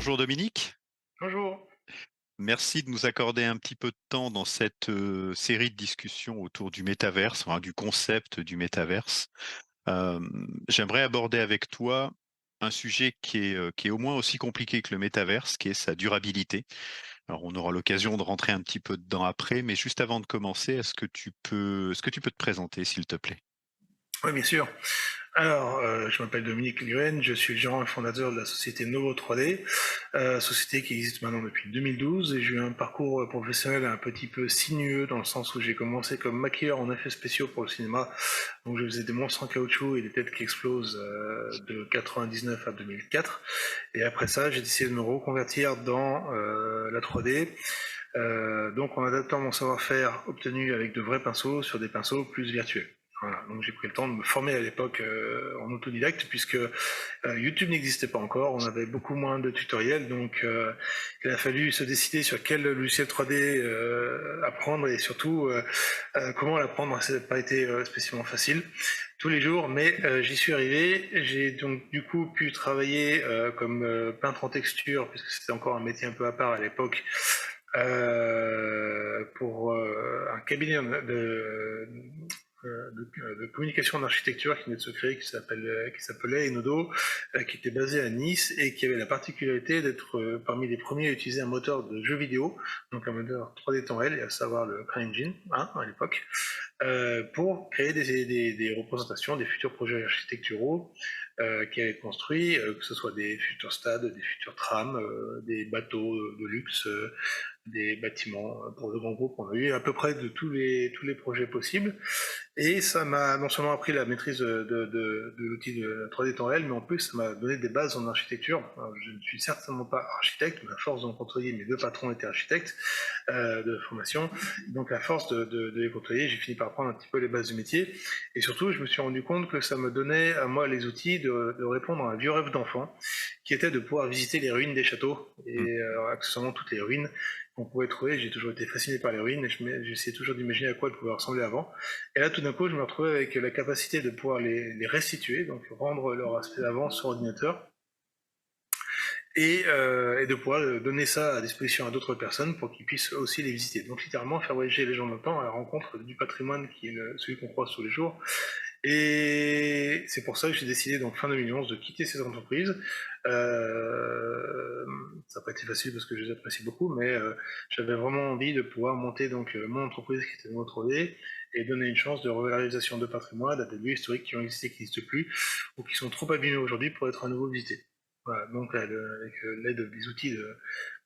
Bonjour Dominique, Bonjour. merci de nous accorder un petit peu de temps dans cette série de discussions autour du métaverse, enfin, du concept du métaverse. Euh, J'aimerais aborder avec toi un sujet qui est au moins aussi compliqué que le métaverse, qui est sa durabilité. Alors on aura l'occasion de rentrer un petit peu dedans après, mais juste avant de commencer, est-ce que tu peux te présenter s'il te plaît? Oui, bien sûr. Alors, je m'appelle Dominique Luen, je suis le gérant et fondateur de la société Novo 3D, société qui existe maintenant depuis 2012, et j'ai eu un parcours professionnel un petit peu sinueux dans le sens où j'ai commencé comme maquilleur en effets spéciaux pour le cinéma. Donc je faisais des monstres en caoutchouc et des têtes qui explosent de 99 à 2004. Et après ça, j'ai décidé de me reconvertir dans la 3D. Donc en adaptant mon savoir-faire obtenu avec de vrais pinceaux sur des pinceaux plus virtuels. Voilà, donc j'ai pris le temps de me former à l'époque en autodidacte puisque YouTube n'existait pas encore, on avait beaucoup moins de tutoriels, donc il a fallu se décider sur quel logiciel 3D apprendre et surtout comment l'apprendre. Ça n'a pas été spécialement facile tous les jours, mais j'y suis arrivé. J'ai donc du coup pu travailler comme peintre en texture puisque c'était encore un métier un peu à part à l'époque pour un cabinet de communication d'architecture qui venait de se créer, qui s'appelait Enodo, qui était basé à Nice et qui avait la particularité d'être parmi les premiers à utiliser un moteur de jeu vidéo, donc un moteur 3D temps réel, à savoir le CryEngine, hein, à l'époque, pour créer des représentations des futurs projets architecturaux qui allaient être construits, que ce soit des futurs stades, des futurs trams, des bateaux de luxe, des bâtiments pour le grand groupe. On a eu à peu près de tous les projets possibles. Et ça m'a non seulement appris la maîtrise de l'outil de 3D temps réel, mais en plus ça m'a donné des bases en architecture. Alors, je ne suis certainement pas architecte, mais à force d'en côtoyer, mes deux patrons étaient architectes de formation. Donc à force de les côtoyer, j'ai fini par apprendre un petit peu les bases du métier. Et surtout, je me suis rendu compte que ça me donnait à moi les outils de répondre à un vieux rêve d'enfant, qui était de pouvoir visiter les ruines des châteaux, et accessoirement toutes les ruines qu'on pouvait trouver. J'ai toujours été fasciné par les ruines, et j'essayais toujours d'imaginer à quoi elles pouvaient ressembler avant. Et là, tout d'un coup, je me retrouvais avec la capacité de pouvoir les restituer, donc rendre leur aspect d'avant sur ordinateur, et de pouvoir donner ça à disposition à d'autres personnes pour qu'ils puissent aussi les visiter. Donc littéralement faire voyager les gens dans le temps à la rencontre du patrimoine qui est celui qu'on croise tous les jours. Et c'est pour ça que j'ai décidé donc fin 2011 de quitter cette entreprise. Ça n'a pas été facile parce que je les apprécie beaucoup, mais j'avais vraiment envie de pouvoir monter donc mon entreprise qui était notre OD et donner une chance de revalorisation de patrimoine à des lieux historiques qui ont existé, qui n'existent plus, ou qui sont trop abîmés aujourd'hui pour être à nouveau visités. Voilà, donc avec l'aide des outils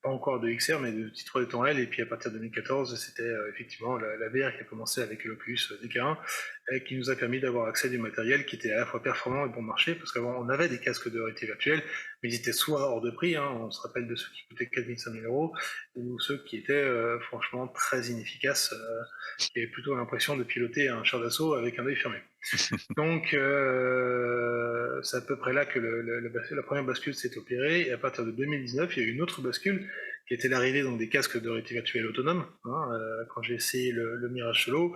pas encore de XR, mais de titres de temps réel. Et puis à partir de 2014, c'était effectivement la VR qui a commencé avec l'Oculus DK1, et qui nous a permis d'avoir accès à du matériel qui était à la fois performant et bon marché, parce qu'avant on avait des casques de réalité virtuelle, mais ils étaient soit hors de prix, hein, on se rappelle de ceux qui coûtaient 4 000, 5 000 euros, ou ceux qui étaient franchement très inefficaces, qui avaient plutôt l'impression de piloter un char d'assaut avec un œil fermé. Donc, c'est à peu près là que la première bascule s'est opérée. Et à partir de 2019, il y a eu une autre bascule qui était l'arrivée donc des casques de réalité virtuelle autonomes. Hein, quand j'ai essayé le Mirage Solo,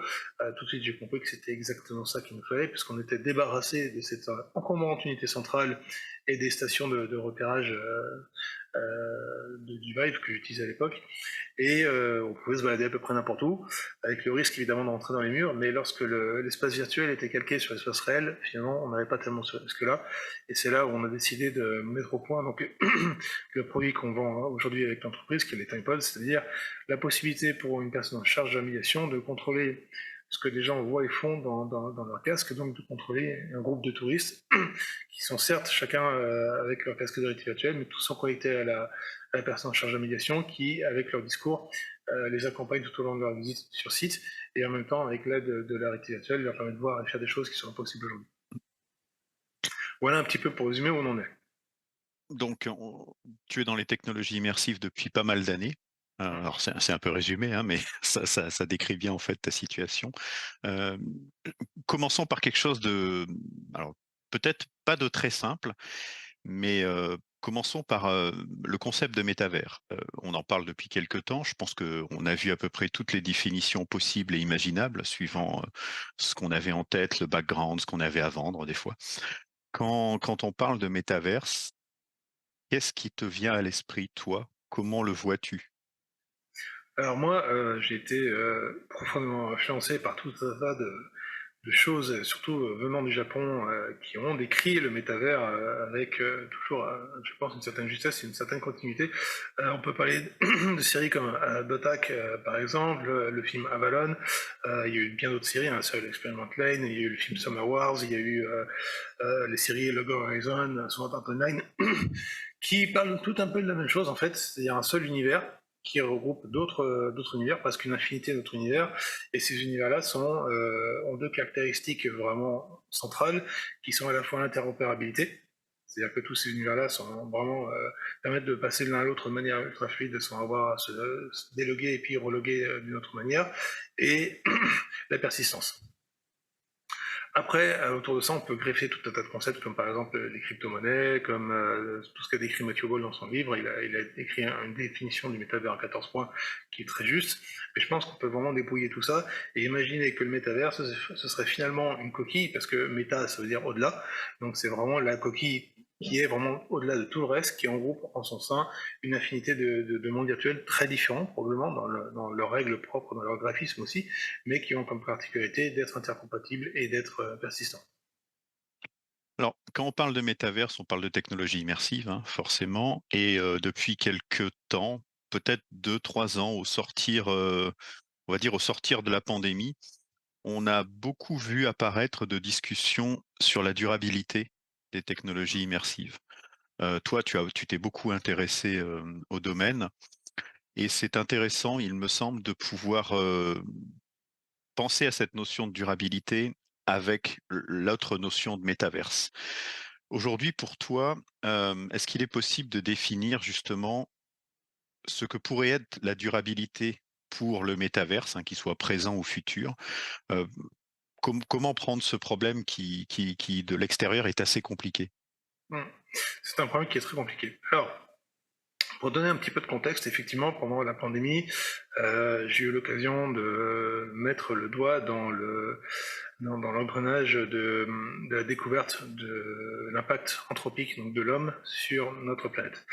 tout de suite j'ai compris que c'était exactement ça qu'il nous fallait, puisqu'on était débarrassé de cette encombrante unité centrale et des stations de repérage du Vive que j'utilisais à l'époque. Et on pouvait se balader à peu près n'importe où, avec le risque évidemment de rentrer dans les murs, mais lorsque l'espace virtuel était calqué sur l'espace réel, finalement on n'avait pas tellement ce risque-là, et c'est là où on a décidé de mettre au point donc, le produit qu'on vend aujourd'hui avec l'entreprise, qui est les TimePods, c'est-à-dire la possibilité pour une personne en charge d'habilitation de contrôler ce que les gens voient et font dans leur casque, donc de contrôler un groupe de touristes qui sont certes chacun avec leur casque de réalité virtuelle, mais tous sont connectés à la personne en charge de médiation qui, avec leur discours, les accompagne tout au long de leur visite sur site et en même temps, avec l'aide de la réalité virtuelle, leur permet de voir et faire des choses qui sont impossibles aujourd'hui. Voilà un petit peu pour résumer où on en est. Donc, tu es dans les technologies immersives depuis pas mal d'années. Alors, c'est un peu résumé, hein, mais ça décrit bien en fait ta situation. Euh, Commençons par quelque chose alors peut-être pas de très simple, mais commençons par le concept de métavers. On en parle depuis quelque temps. Je pense qu'on a vu à peu près toutes les définitions possibles et imaginables, suivant ce qu'on avait en tête, le background, ce qu'on avait à vendre des fois. Quand on parle de métaverse, Qu'est-ce qui te vient à l'esprit, toi? Comment le vois-tu? Alors moi, j'ai été, profondément influencé par tout un tas de choses, surtout, venant du Japon, qui ont décrit le métavers, avec, toujours, je pense une certaine justesse et une certaine continuité. On peut parler de séries comme, BoTac, par exemple, le film Avalon, il y a eu bien d'autres séries, hein, Serial Experiment Lane, il y a eu le film Summer Wars, il y a eu, les séries Log Horizon, Sword Art Online, qui parlent tout un peu de la même chose en fait, c'est-à-dire un seul univers qui regroupe d'autres univers, presque une infinité d'autres univers, et ces univers-là ont deux caractéristiques vraiment centrales, qui sont à la fois l'interopérabilité, c'est-à-dire que tous ces univers-là sont vraiment permettent de passer de l'un à l'autre de manière ultra fluide, sans avoir à se déloguer et puis reloguer d'une autre manière, et la persistance. Après, autour de ça, on peut greffer tout un tas de concepts, comme par exemple les crypto-monnaies, comme tout ce qu'a décrit Matthew Ball dans son livre. Il a écrit une définition du métavers en 14 points qui est très juste. Mais je pense qu'on peut vraiment dépouiller tout ça et imaginer que le métavers, ce serait finalement une coquille, parce que méta, ça veut dire au-delà. Donc c'est vraiment la coquille qui est vraiment au-delà de tout le reste, qui regroupe en son sein une infinité de mondes virtuels très différents, probablement, dans leurs règles propres, dans leur graphisme aussi, mais qui ont comme particularité d'être intercompatibles et d'être persistants. Alors, quand on parle de métaverse, on parle de technologie immersive, hein, forcément, et depuis quelque temps, peut-être 2, 3 ans, on va dire au sortir de la pandémie, on a beaucoup vu apparaître de discussions sur la durabilité des technologies immersives. Toi, tu t'es beaucoup intéressé, au domaine, et c'est intéressant, il me semble, de pouvoir, penser à cette notion de durabilité avec l'autre notion de métaverse. Aujourd'hui, pour toi, est-ce qu'il est possible de définir justement ce que pourrait être la durabilité pour le métaverse, hein, qu'il soit présent ou futur? Heu, comment prendre ce problème qui de l'extérieur est assez compliqué? Mm. C'est un problème qui est très compliqué. Alors, pour donner un petit peu de contexte, effectivement, pendant la pandémie, j'ai eu l'occasion de mettre le doigt dans l'engrenage de la découverte de l'impact anthropique donc de l'homme sur notre planète.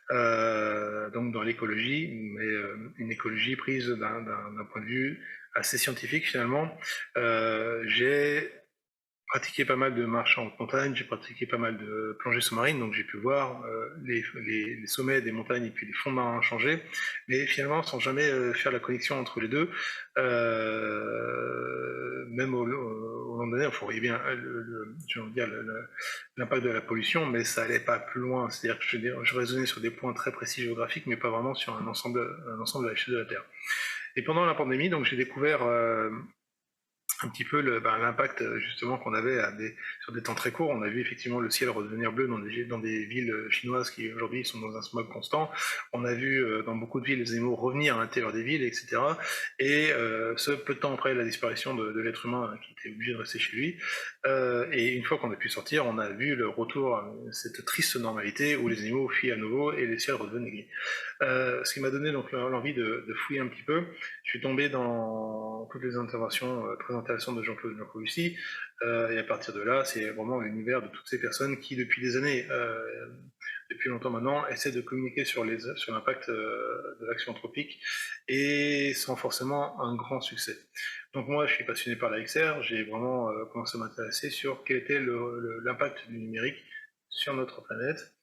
Donc dans l'écologie, mais une écologie prise d'un point de vue assez scientifique finalement. J'ai pratiqué pas mal de marches en haute montagne, j'ai pratiqué pas mal de plongée sous-marine, donc j'ai pu voir les sommets des montagnes et puis les fonds marins changer, mais finalement sans jamais faire la connexion entre les deux. Même au moment donné, il faut bien je veux dire, l'impact de la pollution, mais ça allait pas plus loin. C'est-à-dire que je raisonnais sur des points très précis géographiques, mais pas vraiment sur un ensemble de l'échelle de la Terre. Et pendant la pandémie, donc j'ai découvert un petit peu l'impact justement qu'on avait sur des temps très courts. On a vu effectivement le ciel redevenir bleu dans des villes chinoises qui aujourd'hui sont dans un smog constant. On a vu dans beaucoup de villes les animaux revenir à l'intérieur des villes, etc. Et ce peu de temps après la disparition de l'être humain qui était obligé de rester chez lui. Et une fois qu'on a pu sortir, on a vu le retour à cette triste normalité où les animaux fuient à nouveau et les ciels redevenaient gris. Ce qui m'a donné donc l'envie de fouiller un petit peu. Je suis tombé dans toutes les interventions très intéressantes de Jean-Claude Jancovici, et à partir de là, c'est vraiment l'univers de toutes ces personnes qui, depuis des années, depuis longtemps maintenant, essaient de communiquer sur l'impact de l'action anthropique, et sans forcément un grand succès. Donc moi, je suis passionné par la XR, j'ai vraiment commencé à m'intéresser sur quel était l'impact du numérique sur notre planète,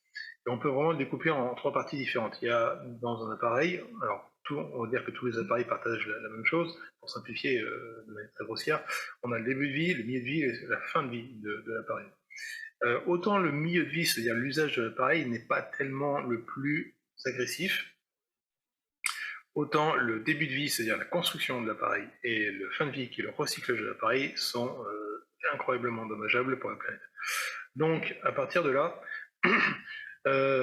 et on peut vraiment le découper en trois parties différentes. Il y a dans un appareil, alors on va dire que tous les appareils partagent la même chose, pour simplifier de manière très grossière. On a le début de vie, le milieu de vie et la fin de vie de l'appareil. Autant le milieu de vie, c'est-à-dire l'usage de l'appareil, n'est pas tellement le plus agressif, autant le début de vie, c'est-à-dire la construction de l'appareil, et le fin de vie, qui est le recyclage de l'appareil, sont incroyablement dommageables pour la planète. Donc, à partir de là,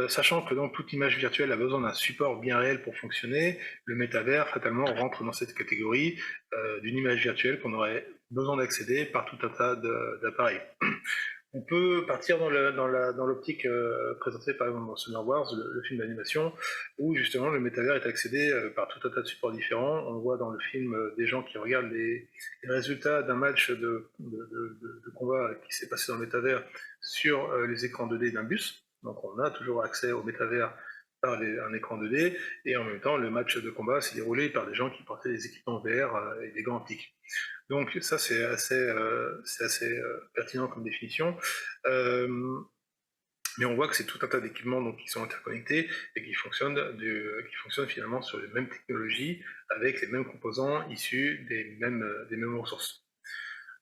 sachant que donc toute image virtuelle a besoin d'un support bien réel pour fonctionner, le métavers fatalement rentre dans cette catégorie d'une image virtuelle qu'on aurait besoin d'accéder par tout un tas d'appareils. On peut partir dans l'optique présentée par exemple dans Summer Wars, le film d'animation, où justement le métavers est accédé par tout un tas de supports différents. On voit dans le film des gens qui regardent les résultats d'un match de combat qui s'est passé dans le métavers sur les écrans 2D d'un bus. Donc on a toujours accès au métavers par un écran 2D, et en même temps le match de combat s'est déroulé par des gens qui portaient des équipements VR et des gants optiques. Donc ça c'est assez pertinent comme définition. Euh, mais on voit que c'est tout un tas d'équipements donc, qui sont interconnectés et qui fonctionnent finalement sur les mêmes technologies avec les mêmes composants issus des mêmes ressources.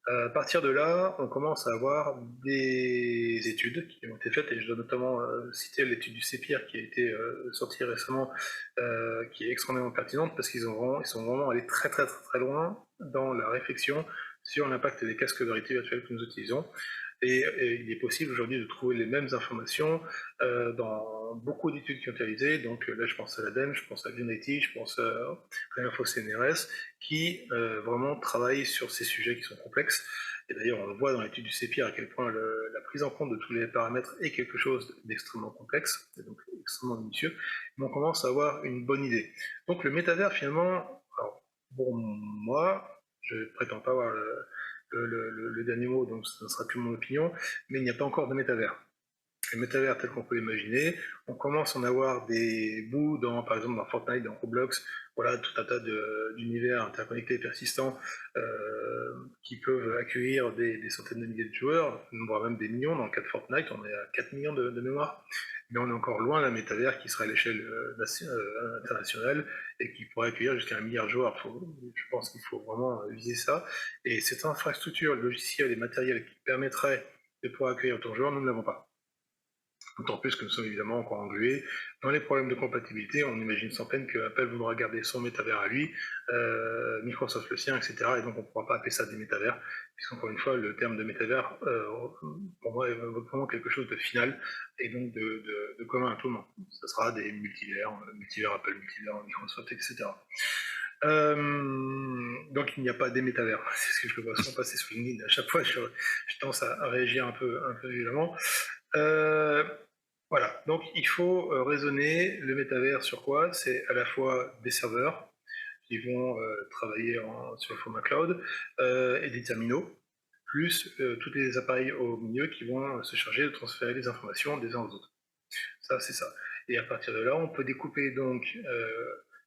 À partir de là, on commence à avoir des études qui ont été faites, et je dois notamment citer l'étude du CEPIR qui a été sortie récemment, qui est extrêmement pertinente parce ils sont vraiment allés très très très très loin dans la réflexion sur l'impact des casques de réalité virtuelle que nous utilisons. Et il est possible aujourd'hui de trouver les mêmes informations dans beaucoup d'études qui ont été réalisées. Donc là, je pense à l'ADEME, je pense à l'UNITI, je pense à Réinfo CNRS, qui vraiment travaillent sur ces sujets qui sont complexes. Et d'ailleurs, on le voit dans l'étude du CEPIR à quel point la prise en compte de tous les paramètres est quelque chose d'extrêmement complexe, et donc extrêmement minutieux. Mais on commence à avoir une bonne idée. Donc le métavers, finalement, alors, pour moi, je ne prétends pas avoir le dernier mot, donc ce ne sera plus mon opinion, mais il n'y a pas encore de métavers. Le métavers tel qu'on peut l'imaginer, on commence à en avoir des bouts par exemple dans Fortnite, dans Roblox, voilà, tout un tas d'univers interconnectés et persistants qui peuvent accueillir des centaines de milliers de joueurs, voire même des millions. Dans le cas de Fortnite, on est à 4 millions de mémoire, mais on est encore loin d'un métavers qui serait à l'échelle internationale et qui pourrait accueillir jusqu'à 1 milliard de joueurs. Je pense qu'il faut vraiment viser ça. Et cette infrastructure logicielle et matérielle qui permettrait de pouvoir accueillir autant de joueurs, nous ne l'avons pas. D'autant plus que nous sommes évidemment encore englués dans les problèmes de compatibilité. On imagine sans peine que Apple voudra garder son métavers à lui, Microsoft le sien, etc. Et donc on ne pourra pas appeler ça des métavers, puisqu'encore une fois, le terme de métavers, pour moi, évoque vraiment quelque chose de final et donc de commun à tout le monde. Ce sera des multivers Apple, multivers Microsoft, etc. Donc il n'y a pas des métavers, c'est ce que je vois souvent passer sur LinkedIn. À chaque fois, je tendance à réagir un peu violemment. Euh, voilà, donc il faut raisonner le métavers sur quoi? C'est à la fois des serveurs qui vont travailler sur le format cloud et des terminaux, plus tous les appareils au milieu qui vont se charger de transférer les informations des uns aux autres. Ça, c'est ça. Et à partir de là, on peut découper donc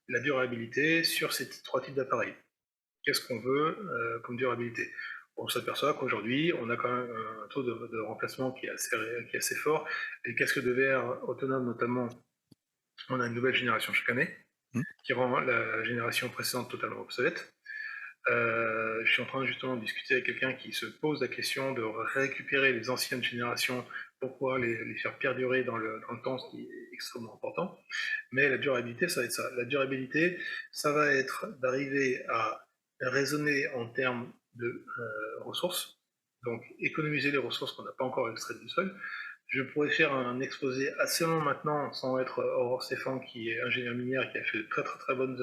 la durabilité sur ces trois types d'appareils. Qu'est-ce qu'on veut comme durabilité? On s'aperçoit qu'aujourd'hui, on a quand même un taux de remplacement qui est assez fort. Les casques de VR autonomes, notamment, on a une nouvelle génération chaque année, Mmh. qui rend la génération précédente totalement obsolète. Je suis en train justement de discuter avec quelqu'un qui se pose la question de récupérer les anciennes générations pour pouvoir les faire perdurer dans le temps, ce qui est extrêmement important. Mais la durabilité, ça va être ça. La durabilité, ça va être d'arriver à raisonner en termes de ressources, donc économiser les ressources qu'on n'a pas encore extraites du sol. Je pourrais faire un exposé assez long maintenant, sans être Aurore Stéphane, qui est ingénieur minière, qui a fait de très très très bonnes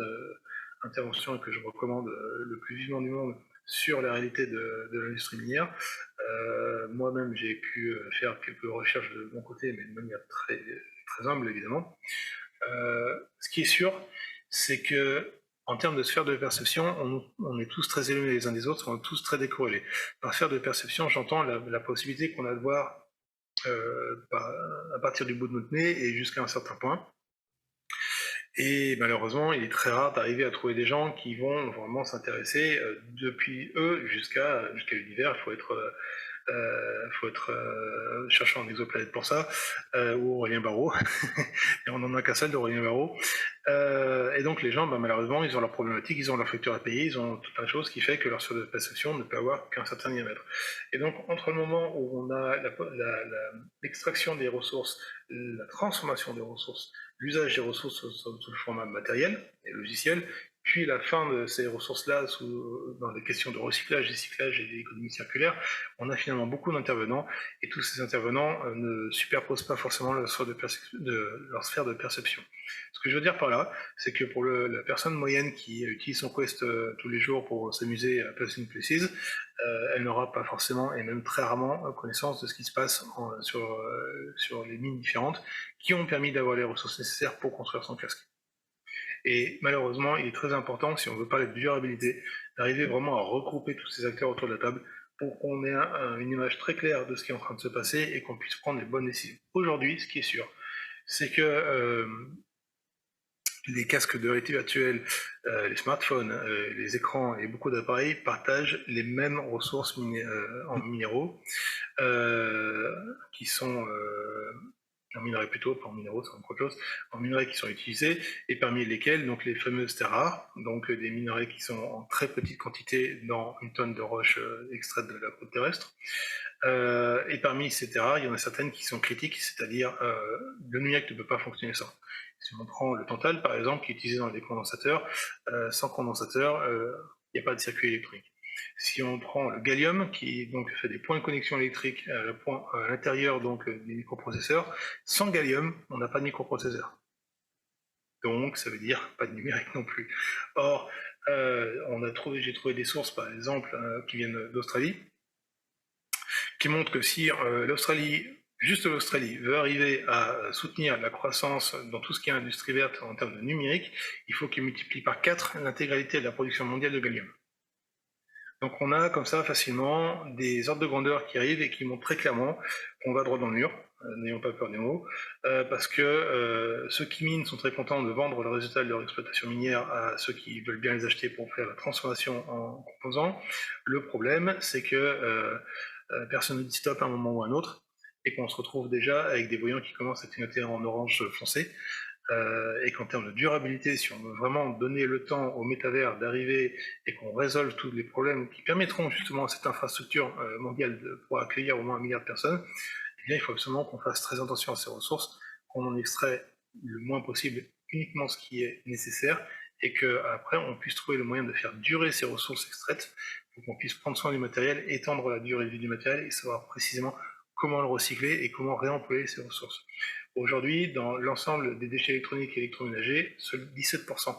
interventions et que je recommande le plus vivement du monde sur la réalité de l'industrie minière. Moi-même, j'ai pu faire quelques recherches de mon côté, mais de manière très, très humble, évidemment. Ce qui est sûr, c'est que en termes de sphère de perception, on est tous très éloignés les uns des autres, on est tous très décorrélés. Par sphère de perception, j'entends la possibilité qu'on a de voir à partir du bout de notre nez et jusqu'à un certain point. Et malheureusement, il est très rare d'arriver à trouver des gens qui vont vraiment s'intéresser depuis eux jusqu'à l'univers. Il faut être chercheur en exoplanète pour ça, ou Aurélien Barraud. Et on n'en a qu'un seul d'Aurélien Barraud. Et donc les gens, malheureusement, ils ont leurs problématiques, ils ont leurs factures à payer, ils ont toute une chose qui fait que leur sphère de perception ne peut avoir qu'un certain diamètre. Et donc entre le moment où on a l'extraction des ressources, la transformation des ressources, l'usage des ressources sous le format matériel et logiciel, puis la fin de ces ressources-là dans des questions de recyclage, recyclage et d'économie circulaire, on a finalement beaucoup d'intervenants, et tous ces intervenants ne superposent pas forcément leur sphère de perception. Ce que je veux dire par là, c'est que pour la personne moyenne qui utilise son Quest tous les jours pour s'amuser à Place in Places, elle n'aura pas forcément, et même très rarement, connaissance de ce qui se passe sur les mines différentes qui ont permis d'avoir les ressources nécessaires pour construire son casque. Et malheureusement, il est très important, si on veut parler de durabilité, d'arriver vraiment à regrouper tous ces acteurs autour de la table pour qu'on ait une image très claire de ce qui est en train de se passer et qu'on puisse prendre les bonnes décisions. Aujourd'hui, ce qui est sûr, c'est que les casques de réalité virtuelle, les smartphones, les écrans et beaucoup d'appareils partagent les mêmes ressources en Mmh. minéraux, qui sont en minerais plutôt, pas en minéraux, c'est encore autre chose, en minerais qui sont utilisés, et parmi lesquels donc les fameuses terres rares, donc des minerais qui sont en très petite quantité dans une tonne de roche extraite de la croûte terrestre. Et parmi ces terres rares, il y en a certaines qui sont critiques, c'est-à-dire le numérique ne peut pas fonctionner sans. Si on prend le tantal, par exemple, qui est utilisé dans les condensateurs, sans condensateur, il n'y a pas de circuit électronique. Si on prend le gallium, qui donc fait des points de connexion électrique à l'intérieur donc des microprocesseurs, sans gallium, on n'a pas de microprocesseur. Donc, ça veut dire pas de numérique non plus. Or, j'ai trouvé des sources, par exemple, qui viennent d'Australie, qui montrent que si juste l'Australie, veut arriver à soutenir la croissance dans tout ce qui est industrie verte en termes de numérique, il faut qu'il multiplie par 4 l'intégralité de la production mondiale de gallium. Donc on a comme ça facilement des ordres de grandeur qui arrivent et qui montrent très clairement qu'on va droit dans le mur, n'ayons pas peur des mots, parce que ceux qui minent sont très contents de vendre le résultat de leur exploitation minière à ceux qui veulent bien les acheter pour faire la transformation en composants. Le problème, c'est que personne ne dit stop à un moment ou à un autre, et qu'on se retrouve déjà avec des voyants qui commencent à clignoter en orange foncé, et qu'en termes de durabilité, si on veut vraiment donner le temps au métavers d'arriver et qu'on résolve tous les problèmes qui permettront justement à cette infrastructure mondiale de pouvoir accueillir au moins 1 milliard de personnes, eh bien, il faut absolument qu'on fasse très attention à ces ressources, qu'on en extrait le moins possible uniquement ce qui est nécessaire, et qu'après on puisse trouver le moyen de faire durer ces ressources extraites pour qu'on puisse prendre soin du matériel, étendre la durée de vie du matériel et savoir précisément comment le recycler et comment réemployer ces ressources. Aujourd'hui, dans l'ensemble des déchets électroniques et électroménagers, seuls 17%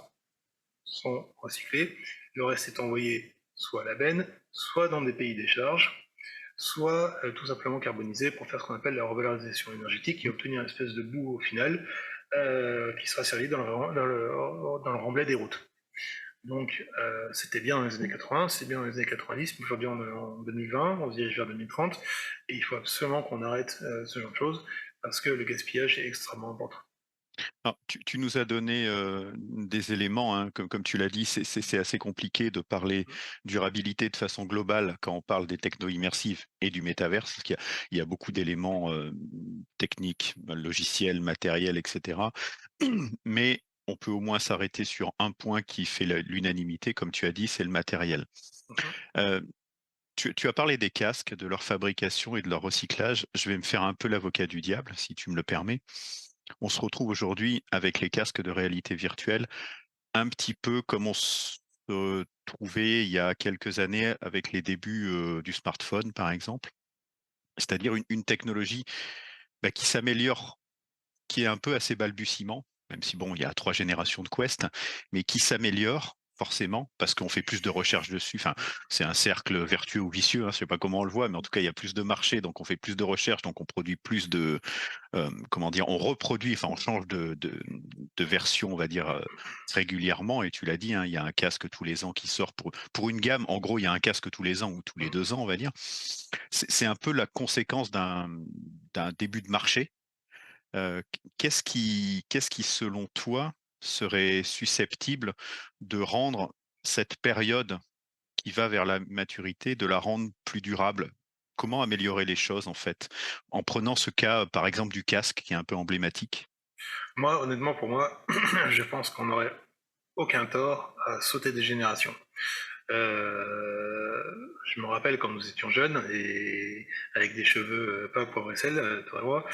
sont recyclés. Le reste est envoyé soit à la benne, soit dans des pays d'échange, soit tout simplement carbonisé pour faire ce qu'on appelle la revalorisation énergétique et obtenir une espèce de boue au final qui sera servi dans le remblai des routes. Donc c'était bien dans les années 80, c'est bien dans les années 90, mais aujourd'hui on est en 2020, on se dirige vers 2030, et il faut absolument qu'on arrête ce genre de choses, parce que le gaspillage est extrêmement important. Alors, tu nous as donné, des éléments, hein, comme tu l'as dit, c'est assez compliqué de parler durabilité de façon globale quand on parle des techno immersives et du métaverse, parce qu'il y a beaucoup d'éléments, techniques, logiciels, matériels et cetera. Mais on peut au moins s'arrêter sur un point qui fait l'unanimité, comme tu as dit, c'est le matériel. Mhm. Heu, tu as parlé des casques, de leur fabrication et de leur recyclage. Je vais me faire un peu l'avocat du diable, si tu me le permets. On se retrouve aujourd'hui avec les casques de réalité virtuelle, un petit peu comme on se trouvait il y a quelques années avec les débuts, du smartphone, par exemple. C'est-à-dire une technologie, bah, qui s'améliore, qui est un peu à ses balbutiements, même si bon, il y a 3 générations de Quest, mais qui s'améliore forcément parce qu'on fait plus de recherches dessus. Enfin, c'est un cercle vertueux ou vicieux, hein, je sais pas comment on le voit, mais en tout cas, il y a plus de marché, donc on fait plus de recherches, donc on produit plus de, comment dire? On reproduit, enfin on change de version, on va dire, régulièrement, et tu l'as dit, hein, il y a un casque tous les ans qui sort pour une gamme. En gros, il y a un casque tous les ans ou tous les 2 ans, on va dire. C'est un peu la conséquence d'un début de marché. Qu'est-ce qui, selon toi, serait susceptible de rendre cette période qui va vers la maturité, de la rendre plus durable? Comment améliorer les choses, en fait? En prenant ce cas, par exemple, du casque qui est un peu emblématique. Moi, honnêtement, pour moi, je pense qu'on n'aurait aucun tort à sauter des générations. Je me rappelle quand nous étions jeunes et avec des cheveux pas poivre et sel, toi et moi,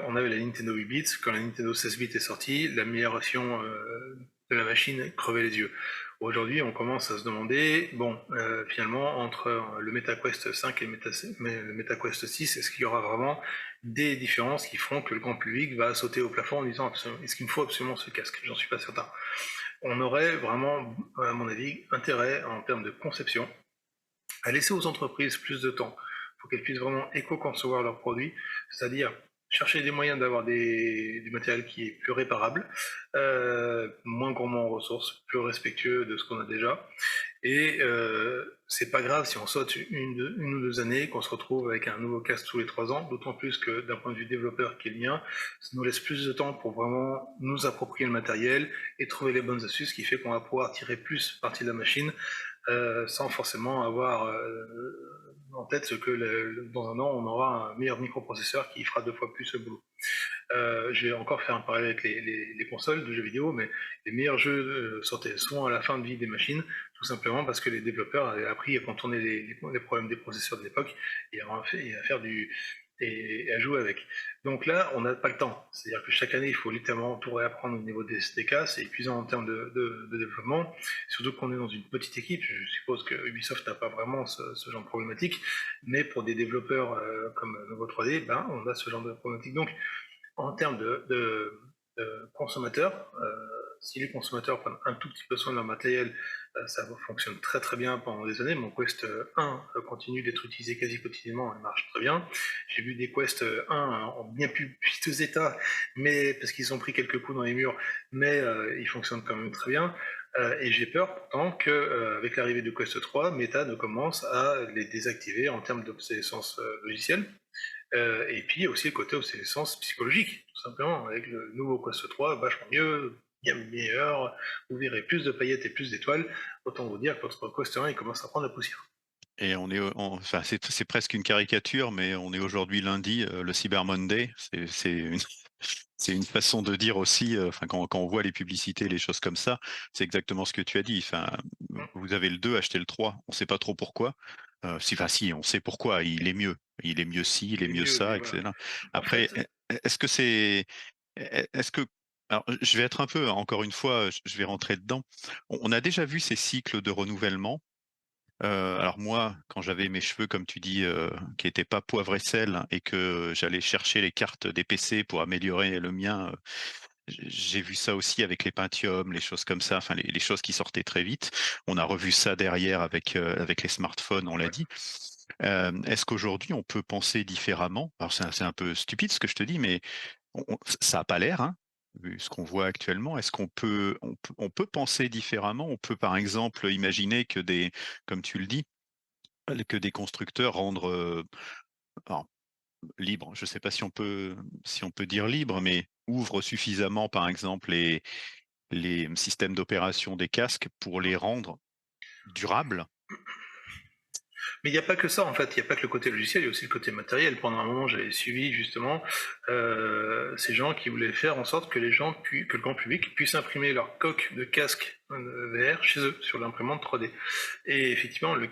on avait la Nintendo 8 bits. Quand la Nintendo 16 bits est sortie, l'amélioration de la machine crevait les yeux. Aujourd'hui, on commence à se demander, bon, finalement, entre le MetaQuest 5 et le MetaQuest 6, est-ce qu'il y aura vraiment des différences qui feront que le grand public va sauter au plafond en disant est-ce qu'il me faut absolument ce casque? J'en suis pas certain. On aurait vraiment, à mon avis, intérêt en termes de conception à laisser aux entreprises plus de temps pour qu'elles puissent vraiment éco-concevoir leurs produits, c'est-à-dire chercher des moyens d'avoir du matériel qui est plus réparable, moins gourmand en ressources, plus respectueux de ce qu'on a déjà, Et c'est pas grave si on saute une ou 2 années, qu'on se retrouve avec un nouveau casque tous les 3 ans, d'autant plus que d'un point de vue développeur qui est le mien, ça nous laisse plus de temps pour vraiment nous approprier le matériel et trouver les bonnes astuces, ce qui fait qu'on va pouvoir tirer plus parti de la machine sans forcément avoir en tête ce que dans un an on aura un meilleur microprocesseur qui fera 2 fois plus ce boulot. Je vais encore faire un parallèle avec les consoles de jeux vidéo, mais les meilleurs jeux sortaient souvent à la fin de vie des machines, tout simplement parce que les développeurs avaient appris à contourner les problèmes des processeurs de l'époque et à faire et à jouer avec. Donc là, on n'a pas le temps. C'est-à-dire que chaque année, il faut littéralement tout réapprendre au niveau des SDK. C'est épuisant en termes de développement, surtout qu'on est dans une petite équipe. Je suppose que Ubisoft n'a pas vraiment ce genre de problématique, mais pour des développeurs comme Novo 3D, ben, on a ce genre de problématique. Donc, en termes de consommateurs, si les consommateurs prennent un tout petit peu soin de leur matériel, ça fonctionne très très bien pendant des années. Mon Quest 1 continue d'être utilisé quasi quotidiennement et marche très bien. J'ai vu des Quest 1 en bien plus piteux état, mais parce qu'ils ont pris quelques coups dans les murs, mais ils fonctionnent quand même très bien. Et j'ai peur pourtant qu'avec l'arrivée du Quest 3, Meta ne commence à les désactiver en termes d'obsolescence logicielle. Et puis il y a aussi le côté obsolescence psychologique, tout simplement, avec le nouveau Quest 3, vachement mieux, bien meilleur, vous verrez plus de paillettes et plus d'étoiles, autant vous dire que votre Quest 1 il commence à prendre la poussière. Et on est, enfin, c'est presque une caricature, mais on est aujourd'hui lundi, le Cyber Monday. C'est une c'est une façon de dire aussi, enfin, quand on voit les publicités, les choses comme ça, c'est exactement ce que tu as dit. Enfin, vous avez le 2, achetez le 3. On ne sait pas trop pourquoi. Si, enfin si, on sait pourquoi, il est mieux. Il est mieux ci, il est Et mieux mieux, mais ça, et voilà. cetera. En Après, fait, est-ce que c'est est-ce que alors, je vais être un peu, encore une fois, je vais rentrer dedans. On a déjà vu ces cycles de renouvellement. Alors moi, quand j'avais mes cheveux, comme tu dis, qui étaient pas poivre et sel et que j'allais chercher les cartes des PC pour améliorer le mien, j'ai vu ça aussi avec les Pentium, les choses comme ça, enfin les choses qui sortaient très vite. On a revu ça derrière avec les smartphones, on l'a ouais. dit. Est-ce qu'aujourd'hui on peut penser différemment? Alors c'est un peu stupide ce que je te dis, mais ça a pas l'air, hein, vu ce qu'on voit actuellement. Est-ce qu'on peut penser différemment? On peut, par exemple, imaginer que comme tu le dis, que des constructeurs rendent, alors libre, je ne sais pas si on peut dire libre, mais ouvrent suffisamment, par exemple, les systèmes d'opération des casques pour les rendre durables. Mais il n'y a pas que ça, en fait, il n'y a pas que le côté logiciel, il y a aussi le côté matériel. Pendant un moment, j'avais suivi justement ces gens qui voulaient faire en sorte que que le grand public puisse imprimer leur coque de casque VR chez eux, sur l'imprimante 3D. Et effectivement, le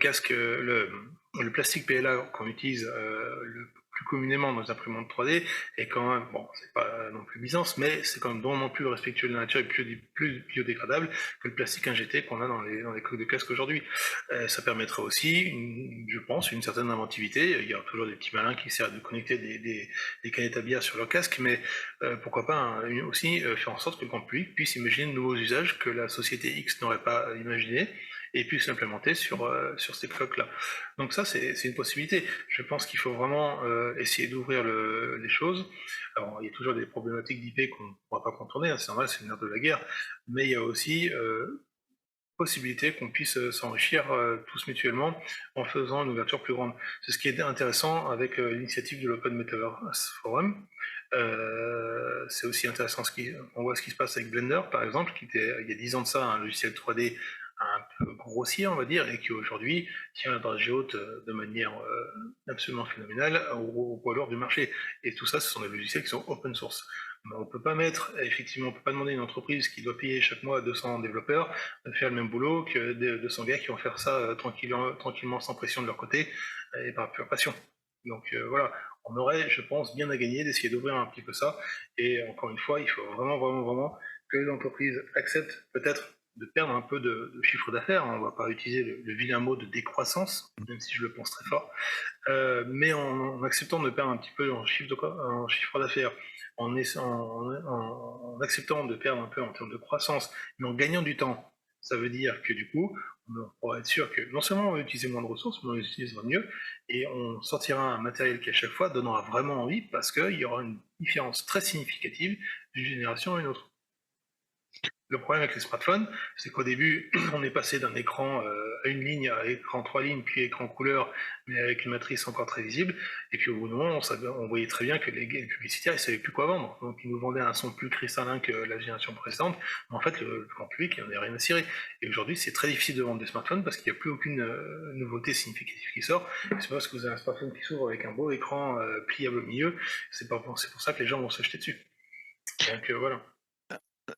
plastique PLA qu'on utilise le plus communément dans les imprimantes 3D est quand même, bon, c'est pas non plus Byzance, mais c'est quand même drôlement plus respectueux de la nature et plus biodégradable que le plastique injecté qu'on a dans les coques de casque aujourd'hui. Ça permettrait aussi, je pense, une certaine inventivité. Il y a toujours des petits malins qui essaient de connecter des canettes à bière sur leur casque, mais pourquoi pas aussi faire en sorte que le grand public puisse imaginer de nouveaux usages que la société X n'aurait pas imaginé et puisse l'implémenter sur ces cloques-là. Donc ça, c'est une possibilité. Je pense qu'il faut vraiment essayer d'ouvrir les choses. Alors, il y a toujours des problématiques d'IP qu'on ne pourra pas contourner, hein, c'est normal, c'est le nerf de la guerre, mais il y a aussi possibilité qu'on puisse s'enrichir tous mutuellement en faisant une ouverture plus grande. C'est ce qui est intéressant avec l'initiative de l'Open Metaverse Forum. C'est aussi intéressant on voit ce qui se passe avec Blender, par exemple, qui était il y a 10 ans de ça un logiciel 3D un peu grossier, on va dire, et qui aujourd'hui tient la dragée haute de manière absolument phénoménale au poids lourd du marché. Et tout ça, ce sont des logiciels qui sont open source. Mais on peut pas effectivement, on peut pas demander à une entreprise qui doit payer chaque mois 200 développeurs de faire le même boulot que 200 gars qui vont faire ça tranquillement, sans pression de leur côté et par pure passion. Donc voilà, on aurait, je pense, bien à gagner d'essayer d'ouvrir un petit peu ça. Et encore une fois, il faut vraiment, vraiment, vraiment que l'entreprise accepte peut-être de perdre un peu de chiffre d'affaires. On ne va pas utiliser le vilain mot de décroissance, même si je le pense très fort, mais en acceptant de perdre un petit peu en chiffre d'affaires, en acceptant de perdre un peu en termes de croissance, mais en gagnant du temps, ça veut dire que du coup, on pourra être sûr que non seulement on va utiliser moins de ressources, mais on les utilisera mieux, et on sortira un matériel qui à chaque fois donnera vraiment envie, parce qu'il y aura une différence très significative d'une génération à une autre. Le problème avec les smartphones, c'est qu'au début, on est passé d'un écran à une ligne à écran 3 lignes, puis écran couleur, mais avec une matrice encore très visible. Et puis au bout d'un moment, on voyait très bien que les publicitaires, ils savaient plus quoi vendre. Donc ils nous vendaient un son plus cristallin que la génération précédente. Mais en fait, le grand public, il n'en a rien à cirer. Et aujourd'hui, c'est très difficile de vendre des smartphones parce qu'il n'y a plus aucune nouveauté significative qui sort. Et c'est pas parce que vous avez un smartphone qui s'ouvre avec un beau écran pliable au milieu, c'est pour ça que les gens vont s'acheter dessus. Donc voilà.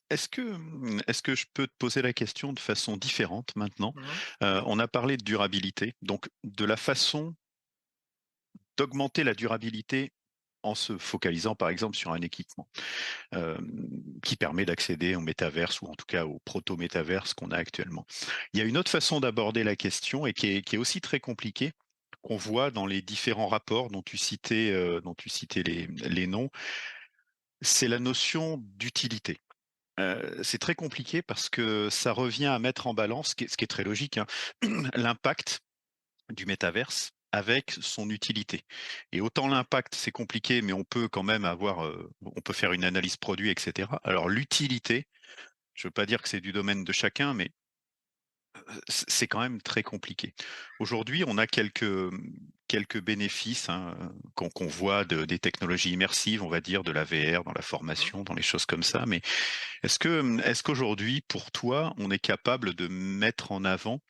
Est-ce que je peux te poser la question de façon différente maintenant? Mhm. On a parlé de durabilité, donc de la façon d'augmenter la durabilité en se focalisant par exemple sur un équipement, qui permet d'accéder au métaverse ou en tout cas au proto-métaverse qu'on a actuellement. Il y a une autre façon d'aborder la question et qui est aussi très compliquée, qu'on voit dans les différents rapports dont tu citais les noms, c'est la notion d'utilité. C'est très compliqué parce que ça revient à mettre en balance, ce qui est très logique, hein, l'impact du métaverse avec son utilité. Et autant l'impact, c'est compliqué, mais on peut quand même on peut faire une analyse produit, et cetera. Alors l'utilité, je veux pas dire que c'est du domaine de chacun, mais c'est quand même très compliqué. Aujourd'hui, on a quelques bénéfices, hein, qu'on voit des technologies immersives, on va dire, de la VR dans la formation, dans les choses comme ça. Mais est-ce qu'aujourd'hui, pour toi, on est capable de mettre en avant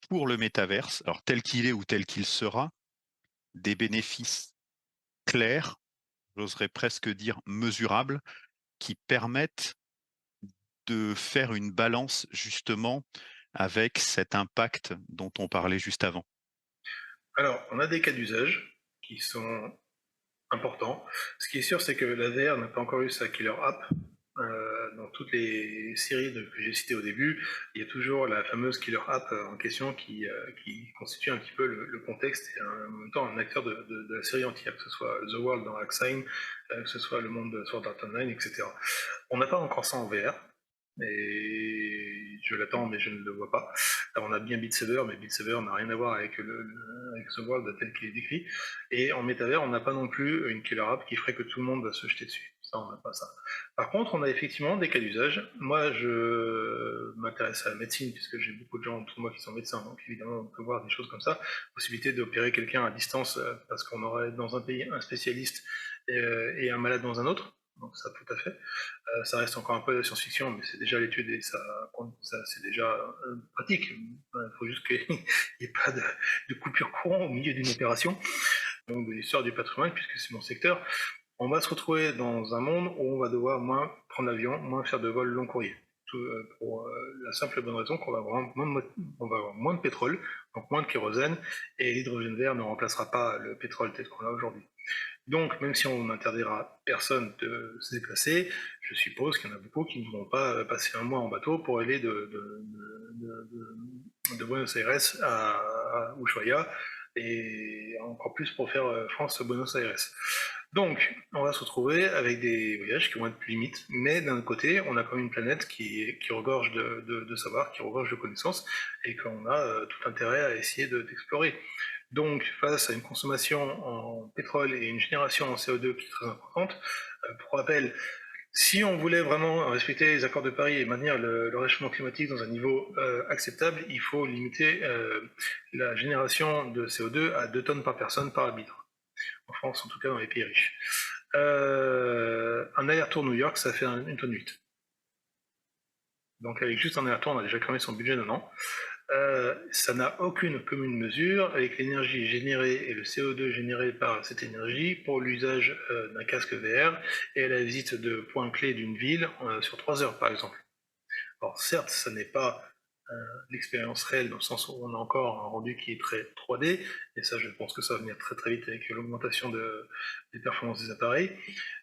pour le métaverse, alors tel qu'il est ou tel qu'il sera, des bénéfices clairs, j'oserais presque dire mesurables, qui permettent de faire une balance justement avec cet impact dont on parlait juste avant? Alors, on a des cas d'usage qui sont importants. Ce qui est sûr, c'est que la VR n'a pas encore eu sa killer app. Dans toutes les séries que j'ai citées au début, il y a toujours la fameuse killer app en question qui constitue un petit peu le contexte et en même temps un acteur de la série entière, que ce soit The World dans Axine, que ce soit le monde de Sword Art Online, etc. On n'a pas encore ça en VR, et je l'attends, mais je ne le vois pas. Alors, on a bien Beat Saber, mais Beat Saber n'a rien à voir avec, avec The World tel qu'il est décrit. Et en métavers, on n'a pas non plus une killer app qui ferait que tout le monde va se jeter dessus. Ça, on n'a pas ça. Par contre, on a effectivement des cas d'usage. Moi, je m'intéresse à la médecine, puisque j'ai beaucoup de gens autour de moi qui sont médecins, donc évidemment, on peut voir des choses comme ça. Possibilité d'opérer quelqu'un à distance, parce qu'on aurait dans un pays un spécialiste et un malade dans un autre. Donc ça, tout à fait. Ça reste encore un peu de science-fiction, mais c'est déjà l'étude et ça c'est déjà pratique. Il faut juste qu'il n'y ait pas de coupure courant au milieu d'une opération. Donc de l'histoire du patrimoine, puisque c'est mon secteur, on va se retrouver dans un monde où on va devoir moins prendre l'avion, moins faire de vols long courrier. Pour la simple et bonne raison qu'on va on va avoir moins de pétrole, donc moins de kérosène, et l'hydrogène vert ne remplacera pas le pétrole tel qu'on l'a aujourd'hui. Donc, même si on n'interdira personne de se déplacer, je suppose qu'il y en a beaucoup qui ne vont pas passer un mois en bateau pour aller de Buenos Aires à Ushuaia, et encore plus pour faire France-Buenos Aires. Donc, on va se retrouver avec des voyages qui vont être plus limites, mais d'un autre côté, on a quand même une planète qui regorge de savoir, qui regorge de connaissances, et qu'on a tout intérêt à essayer d'explorer. Donc, face à une consommation en pétrole et une génération en CO2 qui est très importante, pour rappel, si on voulait vraiment respecter les accords de Paris et maintenir le réchauffement climatique dans un niveau acceptable, il faut limiter la génération de CO2 à 2 tonnes par personne par habitant. En France, en tout cas dans les pays riches. Un aller-retour New York, ça fait 1 tonne 8. Donc avec juste un aller-retour, on a déjà cramé son budget d'un an. Ça n'a aucune commune mesure avec l'énergie générée et le CO2 généré par cette énergie pour l'usage d'un casque VR et la visite de points clés d'une ville sur 3 heures par exemple. Alors certes, ça n'est pas l'expérience réelle dans le sens où on a encore un rendu qui est très 3D, et ça je pense que ça va venir très très vite avec l'augmentation des performances des appareils.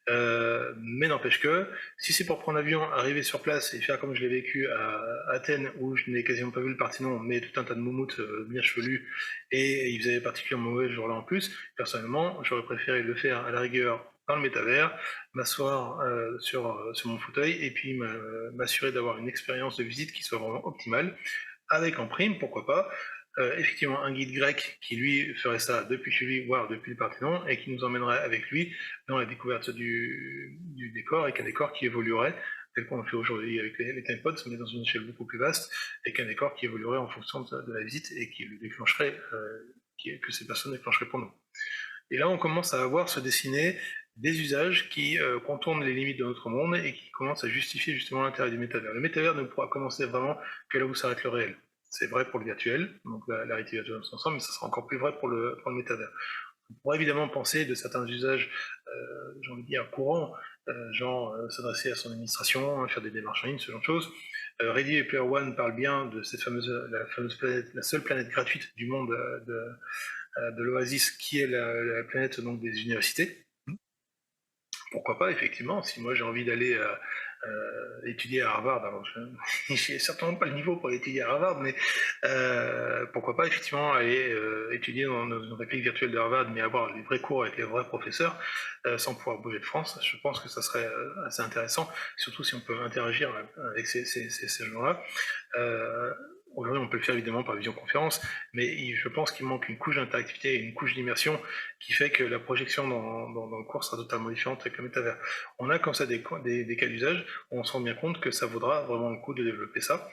Mais n'empêche que, si c'est pour prendre l'avion, arriver sur place et faire comme je l'ai vécu à Athènes, où je n'ai quasiment pas vu le Parthénon, mais tout un tas de moumoutes bien chevelus, et il faisait particulièrement mauvais ce jour-là en plus, personnellement, j'aurais préféré le faire à la rigueur dans le métavers, m'asseoir sur mon fauteuil, et puis m'assurer d'avoir une expérience de visite qui soit vraiment optimale, avec en prime, pourquoi pas, effectivement un guide grec qui lui ferait ça depuis chez lui, voire depuis le Parthénon, et qui nous emmènerait avec lui dans la découverte du décor, avec un décor qui évoluerait tel qu'on le fait aujourd'hui avec les TimePods, mais dans une échelle beaucoup plus vaste, avec un décor qui évoluerait en fonction de la visite et qui le déclencherait, que ces personnes déclencheraient pour nous. Et là, on commence à voir se dessiner des usages qui contournent les limites de notre monde et qui commencent à justifier justement l'intérêt du métavers. Le métavers ne pourra commencer vraiment que là où s'arrête le réel. C'est vrai pour le virtuel, donc la réalité virtuelle dans son ensemble, mais ça sera encore plus vrai pour le métavers. On pourrait évidemment penser de certains usages, j'ai envie de dire, courants, genre s'adresser à son administration, faire des démarches en ligne, ce genre de choses. Ready Player One parle bien de cette fameuse planète, la seule planète gratuite du monde de l'Oasis, qui est la planète donc, des universités. Mmh. Pourquoi pas, effectivement, si moi j'ai envie d'aller étudier à Harvard, alors je n'ai certainement pas le niveau pour étudier à Harvard, mais pourquoi pas effectivement aller étudier dans une réplique virtuelle de Harvard, mais avoir les vrais cours avec les vrais professeurs, sans pouvoir bouger de France. Je pense que ça serait assez intéressant, surtout si on peut interagir avec ces gens-là. Aujourd'hui, on peut le faire évidemment par visioconférence, mais je pense qu'il manque une couche d'interactivité et une couche d'immersion qui fait que la projection dans le cours sera totalement différente avec le métavers. On a comme ça des cas d'usage où on se rend bien compte que ça vaudra vraiment le coup de développer ça,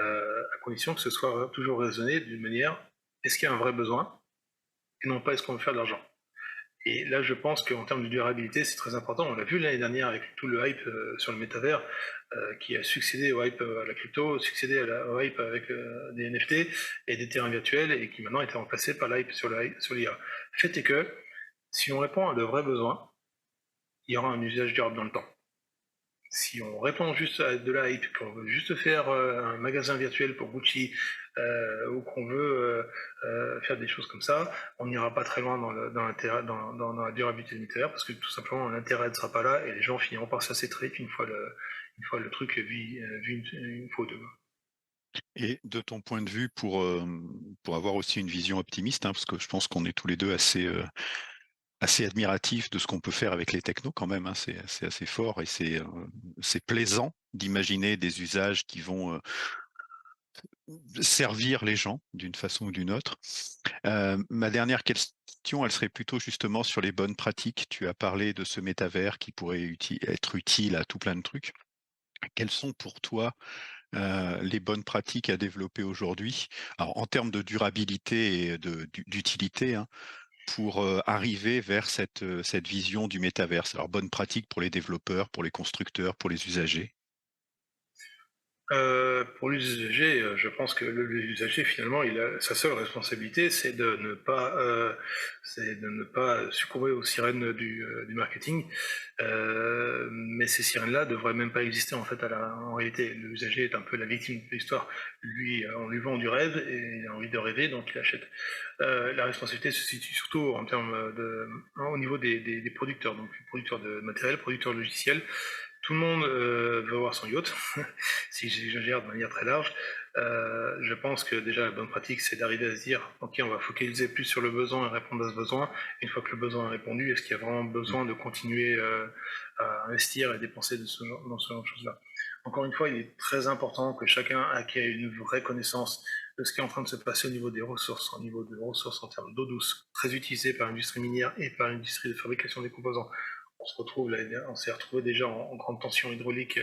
à condition que ce soit toujours raisonné d'une manière, est-ce qu'il y a un vrai besoin, et non pas est-ce qu'on veut faire de l'argent. Et là, je pense qu'en termes de durabilité, c'est très important. On l'a vu l'année dernière avec tout le hype sur le métavers, qui a succédé au hype à la crypto, succédé au hype avec des NFT et des terrains virtuels, et qui maintenant a été remplacé par l'hype sur l'IA. Le fait est que, si on répond à de vrais besoins, il y aura un usage durable dans le temps. Si on répond juste à de la hype, qu'on veut juste faire un magasin virtuel pour Gucci, ou qu'on veut faire des choses comme ça, on n'ira pas très loin dans la durabilité du métavers, parce que tout simplement l'intérêt ne sera pas là et les gens finiront par s'asser très vite une fois le truc vu une fois ou deux. Et de ton point de vue, pour avoir aussi une vision optimiste, hein, parce que je pense qu'on est tous les 2 assez admiratifs de ce qu'on peut faire avec les technos quand même, hein, c'est assez fort et c'est plaisant d'imaginer des usages qui vont, servir les gens d'une façon ou d'une autre. Ma dernière question, elle serait plutôt justement sur les bonnes pratiques. Tu as parlé de ce métavers qui pourrait être utile à tout plein de trucs. Quelles sont pour toi, les bonnes pratiques à développer aujourd'hui? Alors en termes de durabilité et d'utilité, hein, pour, arriver vers cette vision du métaverse. Alors bonnes pratiques pour les développeurs, pour les constructeurs, pour les usagers? Pour l'usager, je pense que l'usager finalement, sa seule responsabilité, c'est de ne pas succomber aux sirènes du marketing. Mais ces sirènes-là devraient même pas exister en fait en réalité. L'usager est un peu la victime de l'histoire. Lui, on lui vend du rêve et il a envie de rêver, donc il achète. La responsabilité se situe surtout au niveau des producteurs, donc producteurs de matériel, producteurs de logiciels. Tout le monde veut avoir son yacht, si j'exagère de manière très large. Je pense que déjà la bonne pratique, c'est d'arriver à se dire, ok, on va focaliser plus sur le besoin et répondre à ce besoin. Une fois que le besoin est répondu, est-ce qu'il y a vraiment Mmh. besoin de continuer à investir et dépenser dans ce genre de choses-là. Encore une fois, il est très important que chacun acquiert une vraie connaissance de ce qui est en train de se passer au niveau de ressources en termes d'eau douce, très utilisée par l'industrie minière et par l'industrie de fabrication des composants. On s'est retrouvé déjà en grande tension hydrique,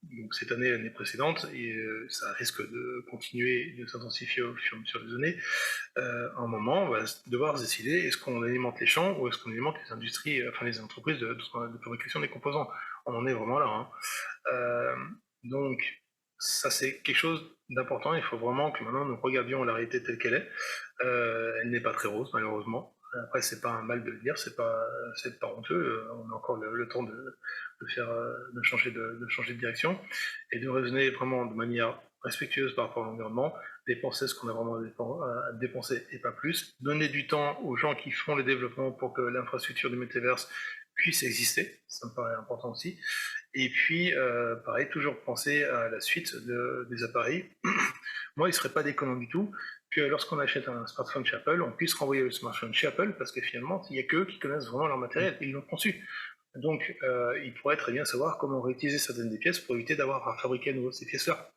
donc cette année, l'année précédente, et ça risque de continuer de s'intensifier au fur et à mesure des années. À un moment, on va devoir se décider, est-ce qu'on alimente les champs ou est-ce qu'on alimente les industries, enfin les entreprises de fabrication des composants. On en est vraiment là, hein. Euh, donc, ça c'est quelque chose d'important. Il faut vraiment que maintenant nous regardions la réalité telle qu'elle est. Elle n'est pas très rose, malheureusement. Après, c'est pas un mal de le dire, c'est pas honteux. On a encore le temps de changer de direction et de raisonner vraiment de manière respectueuse par rapport à l'environnement, dépenser ce qu'on a vraiment à dépenser et pas plus, donner du temps aux gens qui font les développements pour que l'infrastructure du metaverse puisse exister, ça me paraît important aussi. Et puis, pareil, toujours penser à la suite des appareils. Moi, il ne serait pas déconnant du tout que lorsqu'on achète un smartphone chez Apple, on puisse renvoyer le smartphone chez Apple, parce que finalement, il n'y a qu'eux qui connaissent vraiment leur matériel, ils l'ont conçu. Donc, ils pourraient très bien savoir comment réutiliser certaines des pièces pour éviter d'avoir à fabriquer à nouveau ces pièces-là.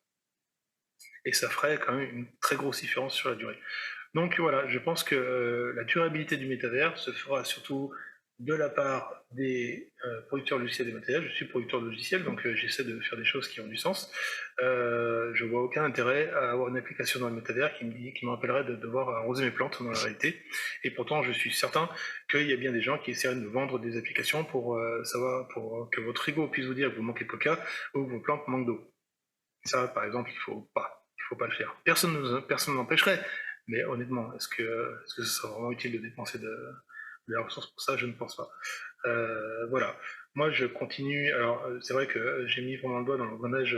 Et ça ferait quand même une très grosse différence sur la durée. Donc voilà, je pense que la durabilité du métavers se fera surtout de la part des producteurs logiciels et matériels. Je suis producteur de logiciels, donc j'essaie de faire des choses qui ont du sens. Je vois aucun intérêt à avoir une application dans le métavers qui me rappellerait de devoir arroser mes plantes dans la réalité. Et pourtant, je suis certain qu'il y a bien des gens qui essaieraient de vendre des applications pour savoir, pour que votre ego puisse vous dire que vous manquez de coca ou que vos plantes manquent d'eau. Ça, par exemple, il faut pas le faire. Personne n'empêcherait, mais honnêtement, est-ce que ce serait vraiment utile de dépenser de la ressource pour ça? Je ne pense pas. Voilà. Moi, je continue. Alors, c'est vrai que j'ai mis vraiment le doigt dans l'engrenage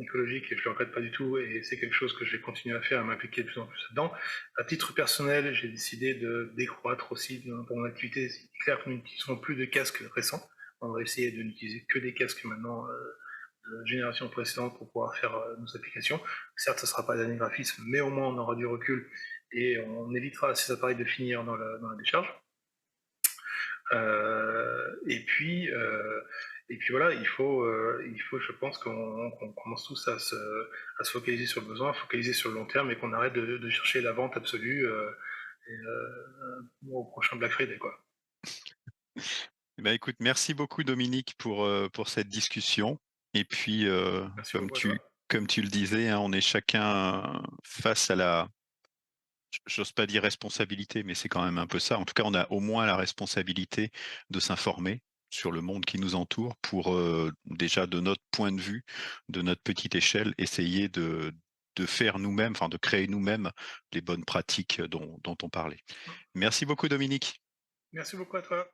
écologique et je le regrette pas du tout. Et c'est quelque chose que je vais continuer à faire, à m'impliquer de plus en plus là-dedans. À titre personnel, j'ai décidé de décroître aussi dans mon activité. C'est clair que nous n'utilisons plus de casques récents. On va essayer de n'utiliser que des casques maintenant de génération précédente pour pouvoir faire nos applications. Certes, ça ne sera pas d'année graphisme, mais au moins on aura du recul et on évitera à ces appareils de finir dans la décharge. Et puis voilà, je pense qu'on commence tous à se focaliser sur le besoin, à focaliser sur le long terme et qu'on arrête de chercher la vente absolue au prochain Black Friday, quoi. Eh ben, écoute, merci beaucoup Dominique pour cette discussion et puis, Merci beaucoup à toi. comme tu le disais, hein, on est chacun face à la j'ose pas dire responsabilité, mais c'est quand même un peu ça. En tout cas, on a au moins la responsabilité de s'informer sur le monde qui nous entoure pour, déjà de notre point de vue, de notre petite échelle, essayer de faire nous-mêmes, enfin de créer nous-mêmes les bonnes pratiques dont on parlait. Merci beaucoup Dominique. Merci beaucoup à toi.